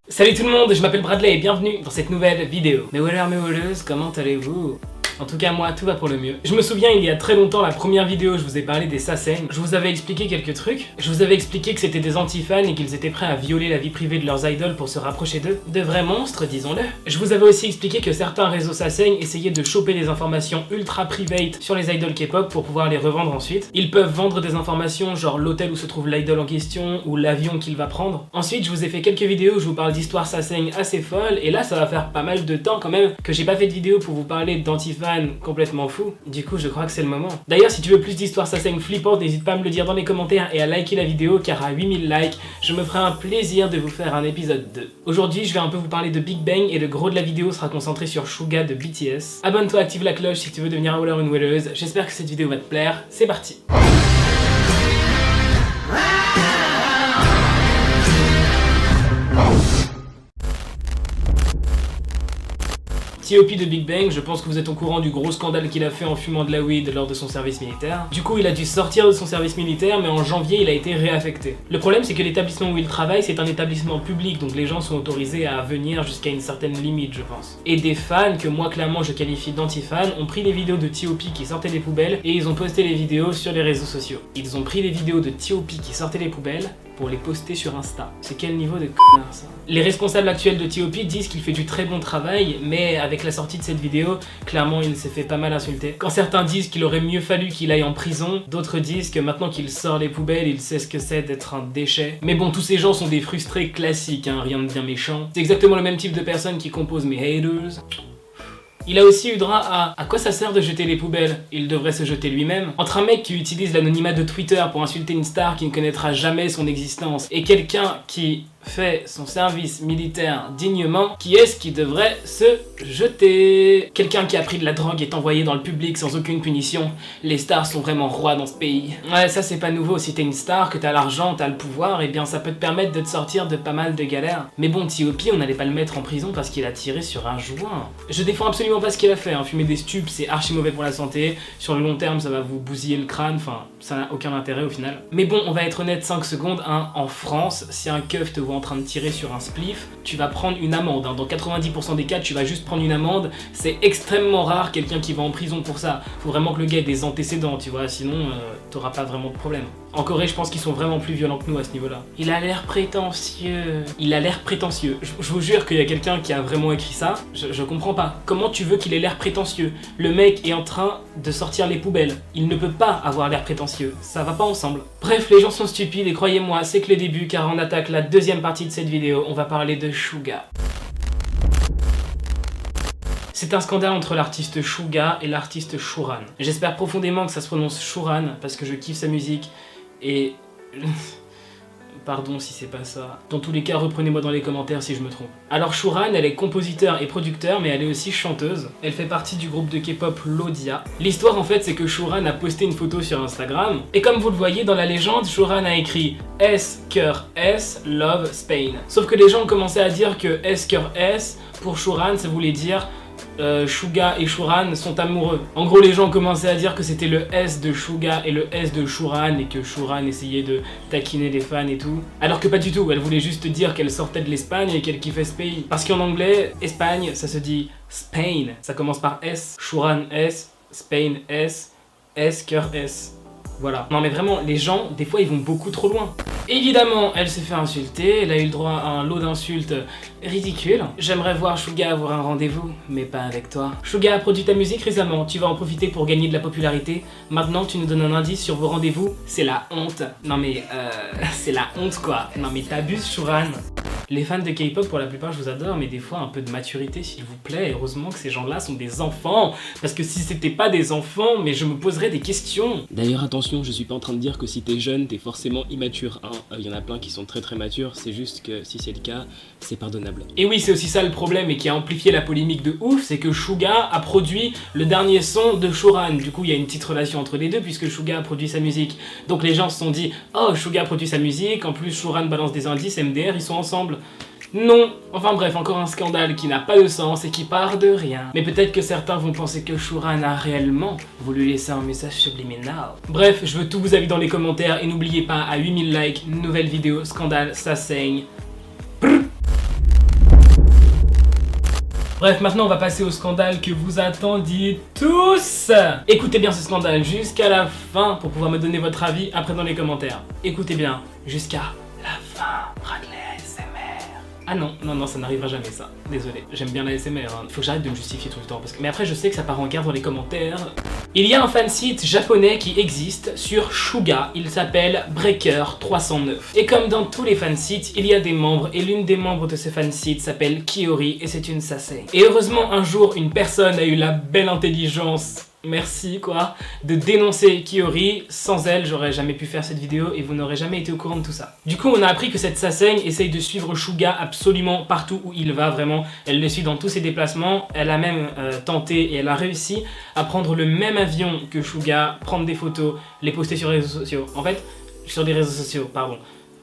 Salut tout le monde, je m'appelle Bradley et bienvenue dans cette nouvelle vidéo. Mes wallers, mes walleuses, comment allez-vous? En tout cas moi, tout va pour le mieux. Je me souviens il y a très longtemps, la première vidéo, je vous ai parlé des Sasaeng. Je vous avais expliqué quelques trucs. Je vous avais expliqué que c'était des anti-fans et qu'ils étaient prêts à violer la vie privée de leurs idoles pour se rapprocher d'eux. De vrais monstres, disons-le. Je vous avais aussi expliqué que certains réseaux Sasaeng essayaient de choper des informations ultra private sur les idoles K-pop pour pouvoir les revendre ensuite. Ils peuvent vendre des informations genre l'hôtel où se trouve l'idole en question ou l'avion qu'il va prendre. Ensuite, je vous ai fait quelques vidéos où je vous parle d'histoires Sasaeng assez folles et là ça va faire pas mal de temps quand même que j'ai pas fait de vidéo pour vous parler d'anti-fans complètement fou. Du coup, je crois que c'est le moment. D'ailleurs, si tu veux plus d'histoires Sasaeng flippantes, n'hésite pas à me le dire dans les commentaires et à liker la vidéo car à 8000 likes, je me ferai un plaisir de vous faire un épisode 2. Aujourd'hui, je vais un peu vous parler de Big Bang et le gros de la vidéo sera concentré sur Suga de BTS. Abonne-toi, active la cloche si tu veux devenir un waller ou une walleuse. J'espère que cette vidéo va te plaire. C'est parti. T.O.P de Big Bang, je pense que vous êtes au courant du gros scandale qu'il a fait en fumant de la weed lors de son service militaire. Du coup, il a dû sortir de son service militaire, mais en janvier, il a été réaffecté. Le problème, c'est que l'établissement où il travaille, c'est un établissement public, donc les gens sont autorisés à venir jusqu'à une certaine limite, je pense. Et des fans, que moi, clairement, je qualifie d'anti-fans, ont pris les vidéos de T.O.P qui sortaient des poubelles, et ils ont posté les vidéos sur les réseaux sociaux. Ils ont pris les vidéos de T.O.P qui sortaient des poubelles, pour les poster sur Insta. C'est quel niveau de connard ça? Les responsables actuels de T.O.P disent qu'il fait du très bon travail, mais avec la sortie de cette vidéo, clairement il s'est fait pas mal insulter. Quand certains disent qu'il aurait mieux fallu qu'il aille en prison, d'autres disent que maintenant qu'il sort les poubelles, il sait ce que c'est d'être un déchet. Mais bon, tous ces gens sont des frustrés classiques, hein, rien de bien méchant. C'est exactement le même type de personnes qui composent mes haters. Il a aussi eu droit à quoi ça sert de jeter les poubelles? Il devrait se jeter lui-même. Entre un mec qui utilise l'anonymat de Twitter pour insulter une star qui ne connaîtra jamais son existence et quelqu'un qui fait son service militaire dignement, qui est-ce qui devrait se jeter? Quelqu'un qui a pris de la drogue est envoyé dans le public sans aucune punition. Les stars sont vraiment rois dans ce pays. Ouais, ça c'est pas nouveau, si t'es une star, que t'as l'argent, t'as le pouvoir, et bien ça peut te permettre de te sortir de pas mal de galères. Mais bon, T.O.P, on n'allait pas le mettre en prison parce qu'il a tiré sur un joint. Je défends absolument pas ce qu'il a fait, hein. Fumer des stupes c'est archi mauvais pour la santé, sur le long terme ça va vous bousiller le crâne, enfin ça n'a aucun intérêt au final. Mais bon, on va être honnête 5 secondes, hein. En France, si un keuf te voit en train de tirer sur un spliff, tu vas prendre une amende, hein. Dans 90% des cas, tu vas juste prendre une amende. C'est extrêmement rare quelqu'un qui va en prison pour ça. Faut vraiment que le gars ait des antécédents, tu vois, sinon t'auras pas vraiment de problème. En Corée, je pense qu'ils sont vraiment plus violents que nous à ce niveau-là. Il a l'air prétentieux. Il a l'air prétentieux. Je vous jure qu'il y a quelqu'un qui a vraiment écrit ça. Je comprends pas. Comment tu veux qu'il ait l'air prétentieux? Le mec est en train de sortir les poubelles. Il ne peut pas avoir l'air prétentieux. Ça va pas ensemble. Bref, les gens sont stupides et croyez-moi, c'est que le début car on attaque la deuxième partie de cette vidéo. On va parler de Suga. C'est un scandale entre l'artiste Suga et l'artiste Shuran. J'espère profondément que ça se prononce Shuran parce que je kiffe sa musique et... Pardon si c'est pas ça. Dans tous les cas, reprenez-moi dans les commentaires si je me trompe. Alors Shuran, elle est compositeur et producteur, mais elle est aussi chanteuse. Elle fait partie du groupe de K-pop Lodia. L'histoire en fait, c'est que Shuran a posté une photo sur Instagram, et comme vous le voyez dans la légende, Shuran a écrit S, cœur S, love Spain. Sauf que les gens ont commencé à dire que S, cœur S, pour Shuran, ça voulait dire Suga et Shuran sont amoureux. En gros, les gens commençaient à dire que c'était le S de Suga et le S de Shuran et que Shuran essayait de taquiner les fans et tout. Alors que pas du tout, elle voulait juste dire qu'elle sortait de l'Espagne et qu'elle kiffait ce pays. Parce qu'en anglais, Espagne, ça se dit Spain. Ça commence par S, Shuran S, Spain S, S, cœur S. Voilà. Non mais vraiment, les gens, des fois, ils vont beaucoup trop loin. Évidemment, elle s'est fait insulter, elle a eu le droit à un lot d'insultes ridicules. J'aimerais voir Suga avoir un rendez-vous, mais pas avec toi. Suga a produit ta musique récemment, tu vas en profiter pour gagner de la popularité. Maintenant, tu nous donnes un indice sur vos rendez-vous, c'est la honte. Non mais, c'est la honte quoi. Non mais t'abuses, Shuran. Les fans de K-pop, pour la plupart, je vous adore, mais des fois, un peu de maturité, s'il vous plaît. Heureusement que ces gens-là sont des enfants. Parce que si c'était pas des enfants, mais je me poserais des questions. D'ailleurs, attention, je suis pas en train de dire que si t'es jeune, t'es forcément immature. Hein. Y en a plein qui sont très très matures, c'est juste que si c'est le cas, c'est pardonnable. Et oui, c'est aussi ça le problème, et qui a amplifié la polémique de ouf, c'est que Suga a produit le dernier son de Shuran. Du coup, il y a une petite relation entre les deux, puisque Suga a produit sa musique. Donc les gens se sont dit, oh, Suga produit sa musique, en plus Shuran balance des indices, MDR, ils sont ensemble. Non, enfin bref, encore un scandale qui n'a pas de sens et qui part de rien. Mais peut-être que certains vont penser que Shura a réellement voulu laisser un message subliminal. Bref, je veux tous vos avis dans les commentaires et n'oubliez pas, à 8000 likes, nouvelle vidéo, scandale, ça saigne. Bref, maintenant on va passer au scandale que vous attendiez tous. Écoutez bien ce scandale jusqu'à la fin pour pouvoir me donner votre avis après dans les commentaires. Écoutez bien, jusqu'à la fin. Radley ASMR. Ah non, ça n'arrivera jamais ça. Désolé, j'aime bien la ASMR, hein. Faut que j'arrête de me justifier tout le temps parce que... Mais après je sais que ça part en guerre dans les commentaires. Il y a un fansite japonais qui existe sur Suga, il s'appelle Breaker309. Et comme dans tous les fansites, il y a des membres, et l'une des membres de ce fansite s'appelle Kiori, et c'est une sasei. Et heureusement, un jour, une personne a eu la belle intelligence, merci quoi, de dénoncer Kiori. Sans elle, j'aurais jamais pu faire cette vidéo, et vous n'aurez jamais été au courant de tout ça. Du coup, on a appris que cette sasei essaye de suivre Suga absolument partout où il va, vraiment. Elle le suit dans tous ses déplacements, elle a même tenté, et elle a réussi à prendre le même avion que Suga, prendre des photos, les poster sur les réseaux sociaux. En fait, sur des réseaux sociaux, pardon.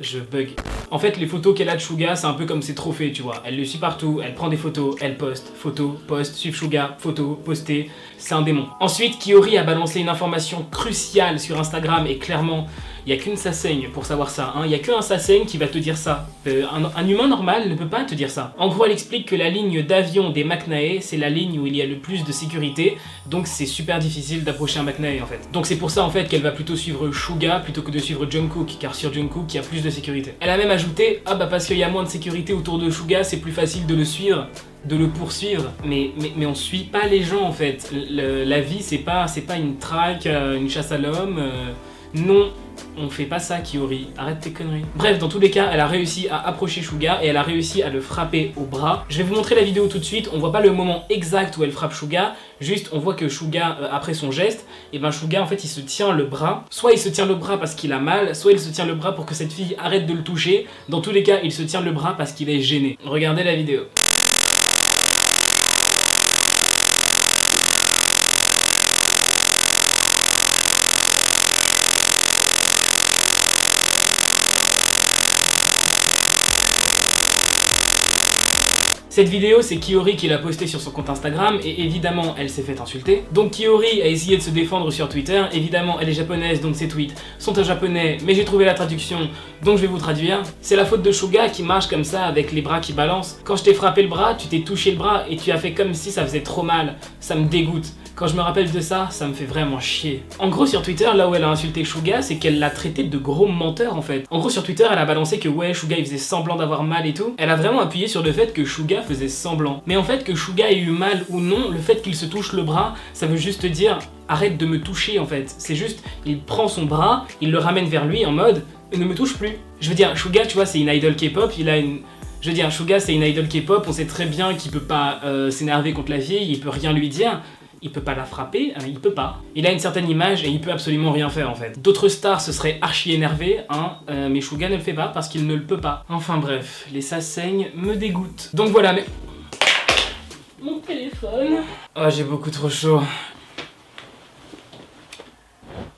Je bug. En fait, les photos qu'elle a de Suga, c'est un peu comme ses trophées, tu vois. Elle le suit partout, elle prend des photos, elle poste, photo, poste, suivre Suga, photo, poster. C'est un démon. Ensuite, Kiori a balancé une information cruciale sur Instagram et clairement, il n'y a qu'une sasei pour savoir ça. Il n'y a qu'un sasei qui va te dire ça. Un humain normal ne peut pas te dire ça. En gros, elle explique que la ligne d'avion des Maknae, c'est la ligne où il y a le plus de sécurité. Donc c'est super difficile d'approcher un Maknae en fait. Donc c'est pour ça en fait qu'elle va plutôt suivre Suga plutôt que de suivre Jungkook, car sur Jungkook, il y a plus de sécurité. Elle a même ajouté, ah bah parce qu'il y a moins de sécurité autour de Suga, c'est plus facile de le suivre, de le poursuivre. Mais on suit pas les gens en fait. La vie, c'est pas une traque, une chasse à l'homme. Non, on fait pas ça, Kiori, arrête tes conneries. Bref, dans tous les cas, elle a réussi à approcher Suga et elle a réussi à le frapper au bras. Je vais vous montrer la vidéo tout de suite, on voit pas le moment exact où elle frappe Suga, juste on voit que Suga, après son geste, et ben Suga en fait il se tient le bras. Soit il se tient le bras parce qu'il a mal, soit il se tient le bras pour que cette fille arrête de le toucher. Dans tous les cas, il se tient le bras parce qu'il est gêné. Regardez la vidéo. Cette vidéo, c'est Kiori qui l'a postée sur son compte Instagram et évidemment, elle s'est fait insulter. Donc Kiori a essayé de se défendre sur Twitter. Évidemment, elle est japonaise, donc ses tweets sont en japonais, mais j'ai trouvé la traduction, donc je vais vous traduire. C'est la faute de Suga qui marche comme ça avec les bras qui balancent. Quand je t'ai frappé le bras, tu t'es touché le bras et tu as fait comme si ça faisait trop mal. Ça me dégoûte. Quand je me rappelle de ça, ça me fait vraiment chier. En gros, sur Twitter, là où elle a insulté Suga, c'est qu'elle l'a traité de gros menteur en fait. En gros, sur Twitter, elle a balancé que ouais, Suga il faisait semblant d'avoir mal et tout. Elle a vraiment appuyé sur le fait que Suga faisait semblant. Mais en fait, que Suga ait eu mal ou non, le fait qu'il se touche le bras, ça veut juste dire arrête de me toucher en fait. C'est juste, il prend son bras, il le ramène vers lui en mode ne me touche plus. Je veux dire, Suga, tu vois, c'est une idol K-pop, il a une... Je veux dire, Suga, c'est une idol K-pop, on sait très bien qu'il peut pas s'énerver contre la fille, il peut rien lui dire. Il peut pas la frapper, il peut pas. Il a une certaine image et il peut absolument rien faire en fait. D'autres stars se seraient archi énervés, mais Suga ne le fait pas parce qu'il ne le peut pas. Enfin bref, les sasei me dégoûtent. Donc voilà, mais... Mon téléphone... Oh, j'ai beaucoup trop chaud.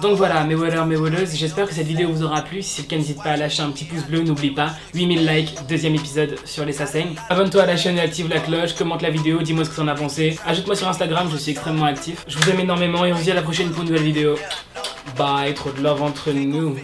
Donc voilà, mes wallers, mes walleuses, j'espère que cette vidéo vous aura plu. Si c'est le cas, n'hésite pas à lâcher un petit pouce bleu, n'oublie pas. 8000 likes, deuxième épisode sur les sasei. Abonne-toi à la chaîne et active la cloche, commente la vidéo, dis-moi ce que t'en as pensé. Ajoute-moi sur Instagram, je suis extrêmement actif. Je vous aime énormément et on se dit à la prochaine pour une nouvelle vidéo. Bye, trop de love entre nous.